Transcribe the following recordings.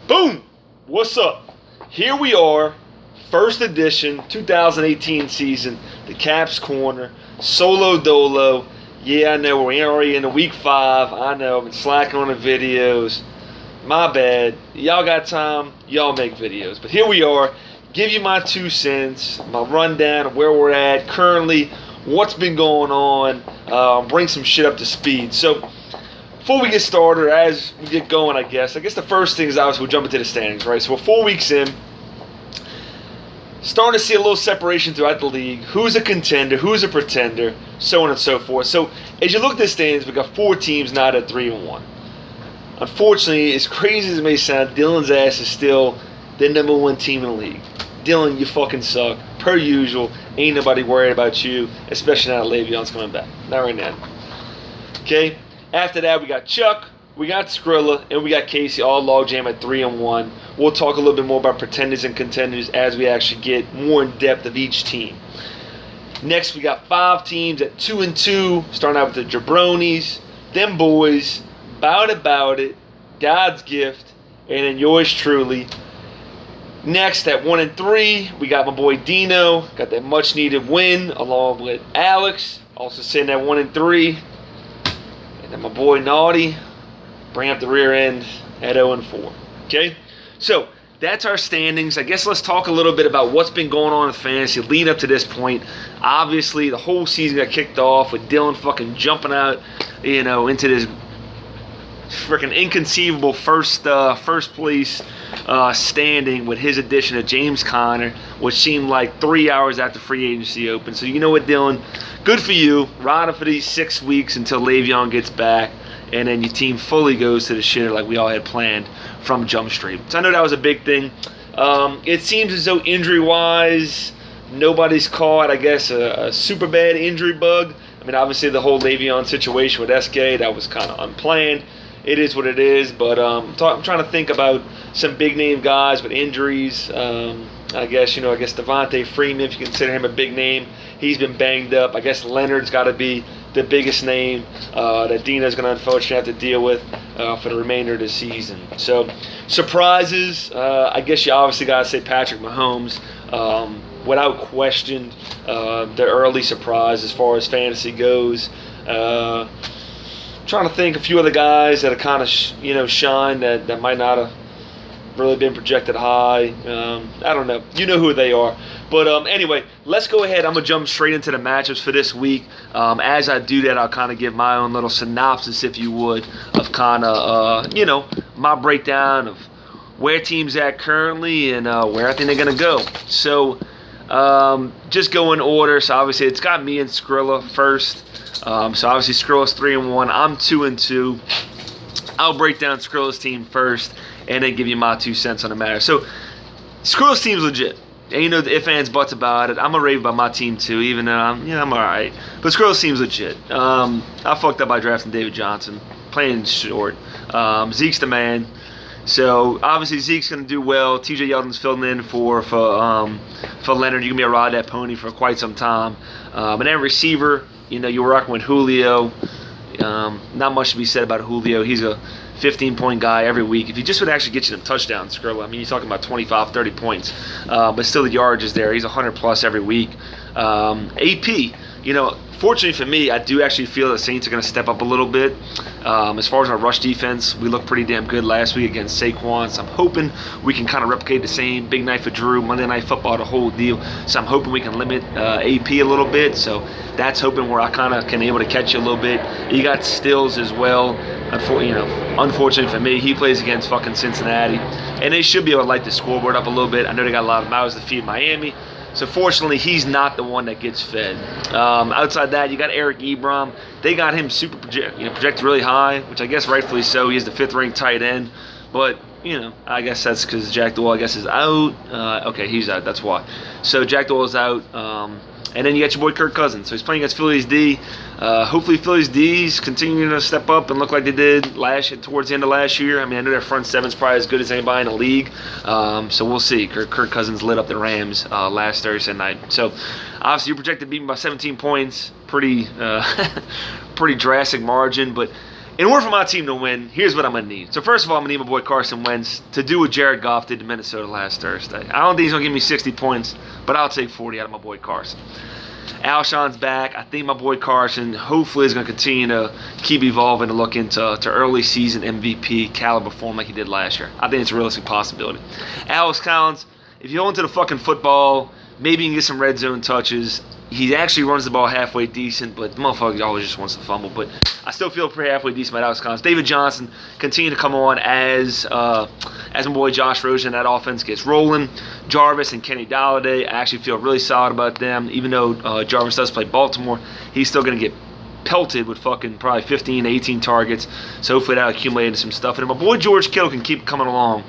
Boom! What's up? Here we are, first edition, 2018 season, the Caps Corner, solo dolo. Yeah, I know, we're already in the week 5. I know, I've been slacking on the videos. My bad. Y'all got time, y'all make videos. But here we are, give you my 2 cents, my rundown of where we're at currently, what's been going on, bring some shit up to speed. So, before we get started, as we get going, I guess the first thing is obviously we'll jump into the standings, right? So we're 4 weeks in, starting to see a little separation throughout the league. Who's a contender? Who's a pretender? So on and so forth. So as you look at the standings, we got 4 teams now at 3-1. Unfortunately, as crazy as it may sound, Dylan's ass is still the number 1 team in the league. Dylan, you fucking suck. Per usual, ain't nobody worried about you, especially now that Le'Veon's coming back. Not right now. Okay? After that, we got Chuck, we got Skrilla, and we got Casey, all logjam at 3-1. We'll talk a little bit more about pretenders and contenders as we actually get more in depth of each team. Next, we got 5 teams at 2-2, starting out with the Jabronis, them boys, Bout It, God's Gift, and then yours truly. Next, at 1-3, we got my boy Dino, got that much-needed win, along with Alex, also sitting at 1-3. And my boy Naughty, bring up the rear end at 0-4. Okay? So, that's our standings. I guess let's talk a little bit about what's been going on in fantasy leading up to this point. Obviously, the whole season got kicked off with Dylan fucking jumping out, into this freaking inconceivable first place standing with his addition of James Conner, which seemed like 3 hours after free agency opened. So you know what, Dylan? Good for you. Riding for these 6 weeks until Le'Veon gets back, and then your team fully goes to the shitter like we all had planned from Jump Street. So I know that was a big thing. It seems as though injury-wise, nobody's caught, I guess, a super bad injury bug. I mean, obviously the whole Le'Veon situation with SK, that was kind of unplanned. It is what it is, but I'm trying to think about some big-name guys with injuries. I guess Devontae Freeman, if you consider him a big name, he's been banged up. I guess Leonard's got to be the biggest name that Dina's going to unfortunately have to deal with for the remainder of the season. So, surprises, I guess you obviously got to say Patrick Mahomes. Without question, the early surprise as far as fantasy goes. Trying to think a few other guys that have kind of shine that might not have really been projected high. I don't know. You know who they are. But anyway, let's go ahead. I'm going to jump straight into the matchups for this week. As I do that, I'll kind of give my own little synopsis, if you would, of kind of, my breakdown of where teams at currently and where I think they're going to go. So just go in order. So obviously it's got me and Skrilla first. So obviously Skrilla's 3-1. I'm 2-2. I'll break down Skrilla's team first and then give you my 2 cents on the matter. So Skrilla's team's legit. Ain't no ifs, ands, buts about it. I'm a rave about my team too, even though I'm alright. But Skrilla's team's legit. I fucked up by drafting David Johnson. Playing short. Zeke's the man. So obviously Zeke's gonna do well. TJ Yeldon's filling in for Leonard. You can be a ride that pony for quite some time. And then receiver, you're rocking with Julio. Not much to be said about Julio. He's a 15-point guy every week. If he just would actually get you them touchdowns, Skrilla, I mean, you're talking about 25, 30 points. But still the yardage is there. He's 100+ every week. AP, fortunately for me, I do actually feel the Saints are going to step up a little bit. As far as our rush defense, we looked pretty damn good last week against Saquon. So I'm hoping we can kind of replicate the same. Big night for Drew, Monday Night Football, the whole deal. So I'm hoping we can limit AP a little bit. So that's hoping where I kind of can able to catch you a little bit. You got Stills as well. Unfortunately for me, he plays against fucking Cincinnati. And they should be able to light the scoreboard up a little bit. I know they got a lot of mouths to feed Miami. So fortunately, he's not the one that gets fed. Outside that, you got Eric Ebron. They got him super projected really high, which I guess rightfully so. He's the 5th-ranked tight end. But, I guess that's because Jack Doyle, is out. Okay, he's out. That's why. So Jack Doyle's out. And then you got your boy Kirk Cousins. So he's playing against Philly's D. Hopefully Philly's D's continuing to step up and look like they did towards the end of last year. I mean, I know their front seven's probably as good as anybody in the league. So we'll see. Kirk Cousins lit up the Rams last Thursday night. So obviously you're projected to beat by 17 points. Pretty drastic margin. But in order for my team to win, here's what I'm going to need. So first of all, I'm going to need my boy Carson Wentz to do what Jared Goff did to Minnesota last Thursday. I don't think he's going to give me 60 points, but I'll take 40 out of my boy Carson. Alshon's back. I think my boy Carson hopefully is going to continue to keep evolving and look into early season MVP caliber form like he did last year. I think it's a realistic possibility. Alex Collins, if you hold into the fucking football, maybe you can get some red zone touches. He actually runs the ball halfway decent, but the motherfucker always just wants to fumble. But I still feel pretty halfway decent about Alex Collins. David Johnson continue to come on as my boy Josh Rosen. That offense gets rolling. Jarvis and Kenny Golladay, I actually feel really solid about them. Even though Jarvis does play Baltimore, he's still going to get pelted with fucking probably 15, 18 targets. So hopefully that'll accumulate into some stuff. And my boy George Kittle can keep coming along.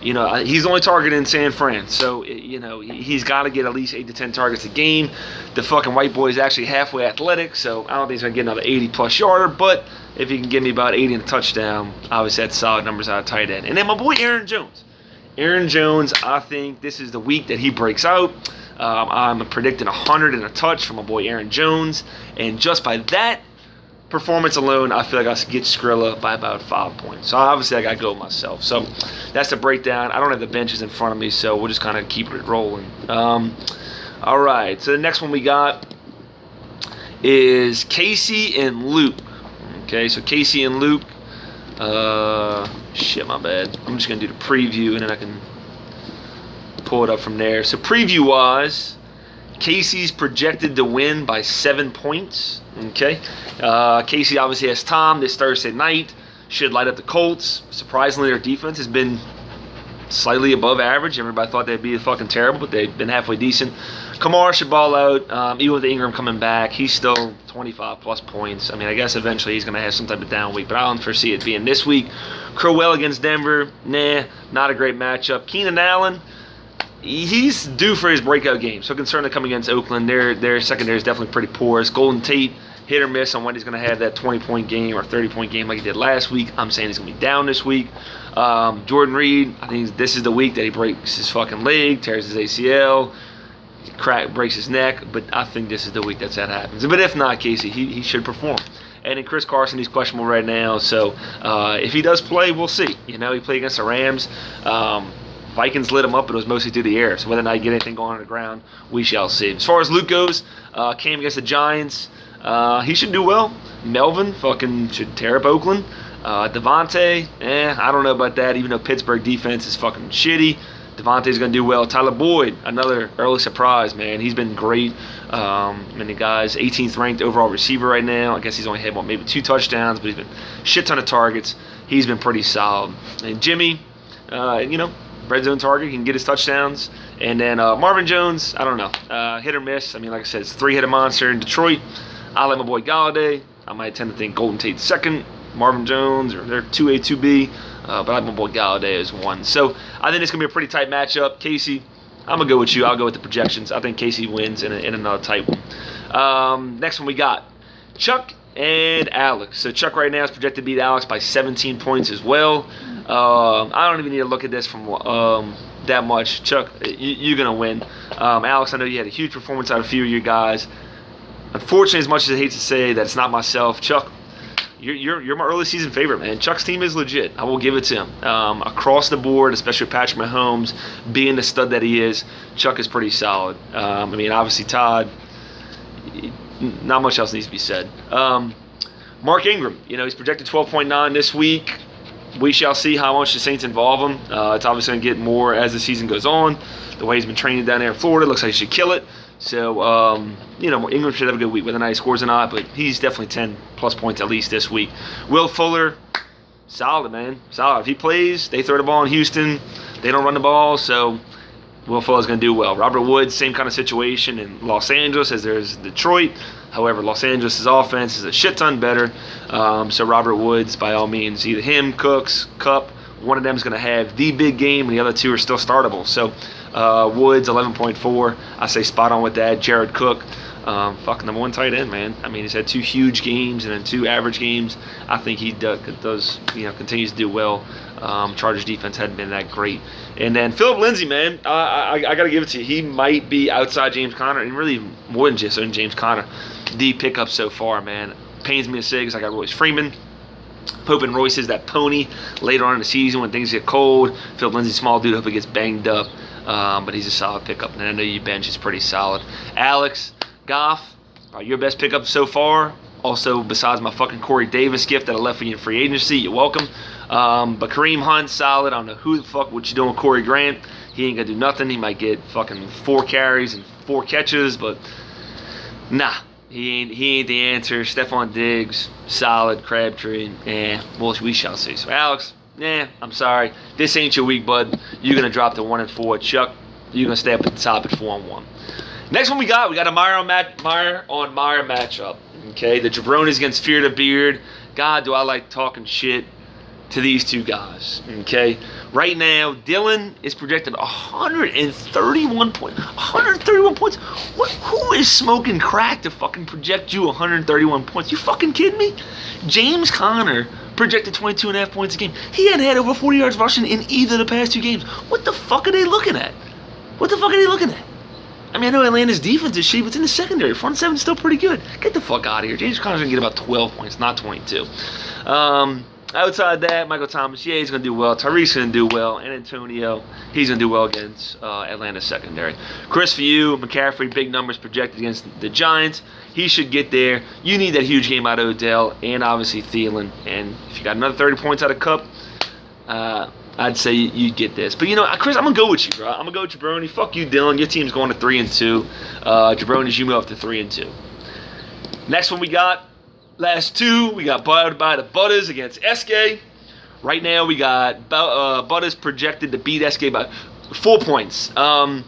He's only targeted in San Fran, so, he's got to get at least 8 to 10 targets a game. The fucking white boy is actually halfway athletic, so I don't think he's going to get another 80-plus yarder, but if he can give me about 80 and a touchdown, obviously that's solid numbers out of tight end. And then my boy Aaron Jones. Aaron Jones, I think this is the week that he breaks out. I'm predicting 100 and a touch from my boy Aaron Jones, and just by that performance alone, I feel like I get Skrilla by about 5 points. So obviously I got to go myself. So that's the breakdown. I don't have the benches in front of me, so we'll just kind of keep it rolling. All right, so the next one we got is Casey and Luke. Okay, so Casey and Luke. Shit, my bad. I'm just going to do the preview, and then I can pull it up from there. So preview-wise, Casey's projected to win by 7 points. Okay. Casey obviously has Tom this Thursday night. Should light up the Colts. Surprisingly, their defense has been slightly above average. Everybody thought they'd be fucking terrible, but they've been halfway decent. Kamara should ball out. Even with Ingram coming back, he's still 25-plus points. I mean, I guess eventually he's going to have some type of down week, but I don't foresee it being this week. Crowell against Denver, not a great matchup. Keenan Allen, he's due for his breakout game. So concerned to come against Oakland. Their secondary is definitely pretty porous. Golden Tate, hit or miss on when he's going to have that 20-point game or 30-point game like he did last week. I'm saying he's going to be down this week. Jordan Reed, I think this is the week that he breaks his fucking leg, tears his ACL, breaks his neck. But I think this is the week that happens. But if not, Casey, he should perform. And then Chris Carson, he's questionable right now. So if he does play, we'll see. He played against the Rams. Vikings lit him up, but it was mostly through the air. So whether or not you get anything going on the ground, we shall see. As far as Luke goes, came against the Giants. He should do well. Melvin fucking should tear up Oakland. Devontae, I don't know about that, even though Pittsburgh defense is fucking shitty. Devontae's going to do well. Tyler Boyd, another early surprise, man. He's been great. And the guy's 18th ranked overall receiver right now. I guess he's only had, maybe 2 touchdowns, but he's been shit ton of targets. He's been pretty solid. And Jimmy, red zone target, he can get his touchdowns. And then Marvin Jones, I don't know. Hit or miss. I mean, like I said, it's 3-hitter monster in Detroit. I like my boy Golladay. I might tend to think Golden Tate second, Marvin Jones, or they're 2A, 2B. But I like my boy Golladay as 1. So I think it's going to be a pretty tight matchup. Casey, I'm going to go with you. I'll go with the projections. I think Casey wins in another tight one. Next one we got Chuck and Alex. So Chuck right now is projected to beat Alex by 17 points as well. I don't even need to look at this from that much. Chuck, you're going to win. Alex, I know you had a huge performance out of a few of your guys. Unfortunately, as much as I hate to say that it's not myself, Chuck, you're my early season favorite, man. Chuck's team is legit. I will give it to him. Across the board, especially with Patrick Mahomes being the stud that he is, Chuck is pretty solid. I mean, obviously Todd, not much else needs to be said. Mark Ingram, he's projected 12.9 this week. We shall see how much the Saints involve him. It's obviously going to get more as the season goes on. The way he's been training down there in Florida, looks like he should kill it. So, Ingram should have a good week, whether or not he scores or not, but he's definitely 10-plus points at least this week. Will Fuller, solid, man. Solid. If he plays, they throw the ball in Houston. They don't run the ball, so Will Fuller's going to do well. Robert Woods, same kind of situation in Los Angeles as there's Detroit. However, Los Angeles' offense is a shit ton better. So Robert Woods, by all means, either him, Cooks, Kupp, one of them is going to have the big game, and the other 2 are still startable. So Woods, 11.4. I say spot on with that. Jared Cook, fucking number 1 tight end, man. I mean, he's had 2 huge games and then 2 average games. I think he does continues to do well. Chargers defense hadn't been that great. And then Philip Lindsay, man, I got to give it to you. He might be outside James Conner, and really more than just James Conner, the pickup so far, man. Pains me to say because I got Royce Freeman. Hoping Royce is that pony later on in the season when things get cold. Philip Lindsay, small dude, hope he gets banged up. But he's a solid pickup. And I know your bench is pretty solid. Alex Goff, your best pickup so far. Also, besides my fucking Corey Davis gift that I left for you in free agency, you're welcome. But Kareem Hunt, solid. I don't know who the fuck what you doing with Corey Grant. He ain't gonna do nothing. He might get fucking 4 carries and 4 catches, but nah. He ain't the answer. Stephon Diggs, solid. Crabtree, well, we shall see. So, Alex, I'm sorry. This ain't your week, bud. You're going to drop to 1-4. Chuck, you're going to stay up at the top at 4-1. Next one we got a Meyer on Meyer matchup. Okay, the Jabronis against Fear the Beard. God, do I like talking shit to these two guys. Okay, right now, Dylan is projected 131 points. 131 points? Who is smoking crack to fucking project you 131 points? You fucking kidding me? James Conner projected 22.5 points a game. He hadn't had over 40 yards rushing in either of the past 2 games. What the fuck are they looking at? I mean, I know Atlanta's defense is shitty, but it's in the secondary. Front 7's still pretty good. Get the fuck out of here. James Conner's going to get about 12 points, not 22. Outside that, Michael Thomas, he's going to do well. Tyreek's going to do well. And Antonio, he's going to do well against Atlanta's secondary. Chris, for you, McCaffrey, big numbers projected against the Giants. He should get there. You need that huge game out of Odell and obviously Thielen. And if you got another 30 points out of Kupp, I'd say you get this. But, Chris, I'm going to go with you, bro. I'm going to go with Jabroni. Fuck you, Dylan. Your team's going to 3-2. Jabroni's, you move up to 3-2. Next one we got. Last 2, we got by the Butters against SK. Right now, we got Butters projected to beat SK by 4 points. Butters,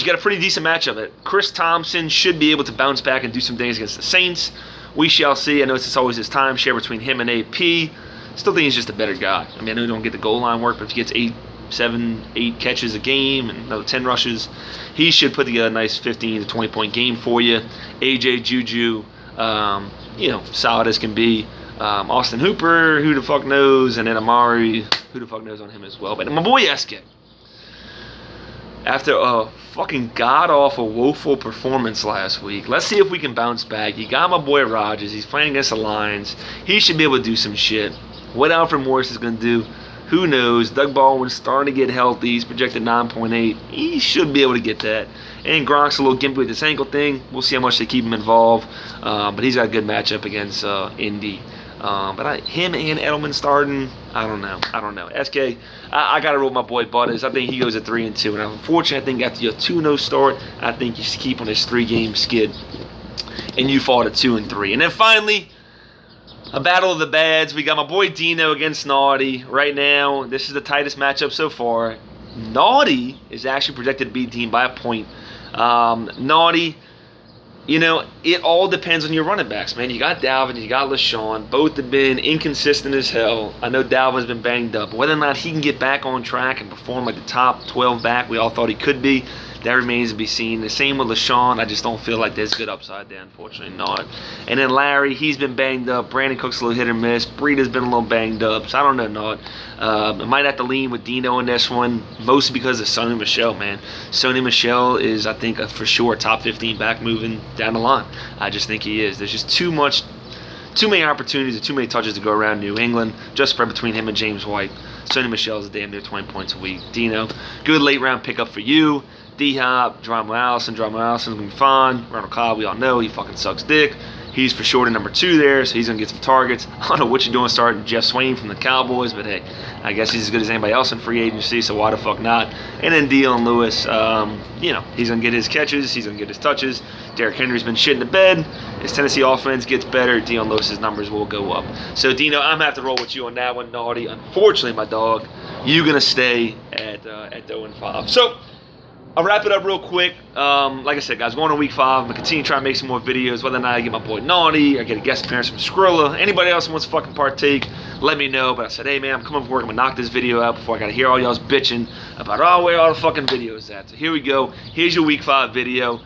you got a pretty decent matchup. Chris Thompson should be able to bounce back and do some things against the Saints. We shall see. I know it's always this timeshare between him and AP. Still think he's just a better guy. I mean, I know he don't get the goal line work, but if he gets 8 catches a game and another 10 rushes, he should put together a nice 15 to 20 point game for you. AJ Juju, solid as can be. Austin Hooper, who the fuck knows, and then Amari, who the fuck knows on him as well. But my boy Eskin, after a fucking god-awful, woeful performance last week, let's see if we can bounce back. You got my boy Rodgers. He's playing against the Lions. He should be able to do some shit. What Alfred Morris is going to do, who knows? Doug Baldwin's starting to get healthy. He's projected 9.8. He should be able to get that. And Gronk's a little gimpy with this ankle thing. We'll see how much they keep him involved. But he's got a good matchup against Indy. But him and Edelman starting, I don't know. SK, I got to roll my boy Butters. I think he goes at 3-2. And unfortunately, I think after your 2-0 start, I think you should keep on this 3-game skid. And you fall to 2-3. And then finally, a battle of the bads. We got my boy Dino against Naughty. Right now, this is the tightest matchup so far. Naughty is actually projected to beat Dean by a point. Naughty, it all depends on your running backs, man. You got Dalvin, you got LaShawn. Both have been inconsistent as hell. I know Dalvin's been banged up. Whether or not he can get back on track and perform like the top 12 back we all thought he could be, that remains to be seen. The same with LaShawn. I just don't feel like there's good upside there, unfortunately not. And then Larry, he's been banged up. Brandon Cook's a little hit or miss. Breeda's been a little banged up. So I don't know, not. I might have to lean with Dino in this one, mostly because of Sony Michel, man. Sony Michel is, I think, for sure top 15 back moving down the line. I just think he is. There's just too many opportunities and too many touches to go around New England. Just spread between him and James White. Sony Michel is damn near 20 points a week. Dino, good late round pickup for you. D-Hop, Geronimo Allison's going to be fine. Ronald Cobb, we all know, he fucking sucks dick. He's for sure the number 2 there, so he's going to get some targets. I don't know what you're doing starting Jeff Swain from the Cowboys, but hey, I guess he's as good as anybody else in free agency, so why the fuck not? And then Dion Lewis, he's going to get his catches, he's going to get his touches. Derrick Henry's been shit in the bed. As Tennessee offense gets better, Dion Lewis's numbers will go up. So, Dino, I'm going to have to roll with you on that one, Naughty. Unfortunately, my dog, you're going to stay at 0-5. So, I'll wrap it up real quick. Like I said, guys, going on week 5. I'm going to continue to try and make some more videos, whether or not I get my boy Naughty, or get a guest appearance from Skrilla. Anybody else who wants to fucking partake, let me know. But I said, hey, man, I'm coming from work. I'm going to knock this video out before I got to hear all y'all's bitching about, where all the fucking videos at. So here we go. Here's your week 5 video.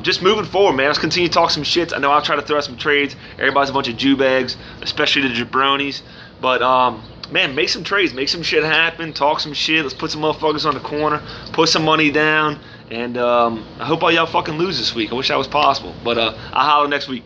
Just moving forward, man. Let's continue to talk some shit. I know I'll try to throw out some trades. Everybody's a bunch of Jew bags, especially the jabronis. But, man, make some trades, make some shit happen, talk some shit. Let's put some motherfuckers on the corner, put some money down, and I hope all y'all fucking lose this week. I wish that was possible, but I'll holler next week.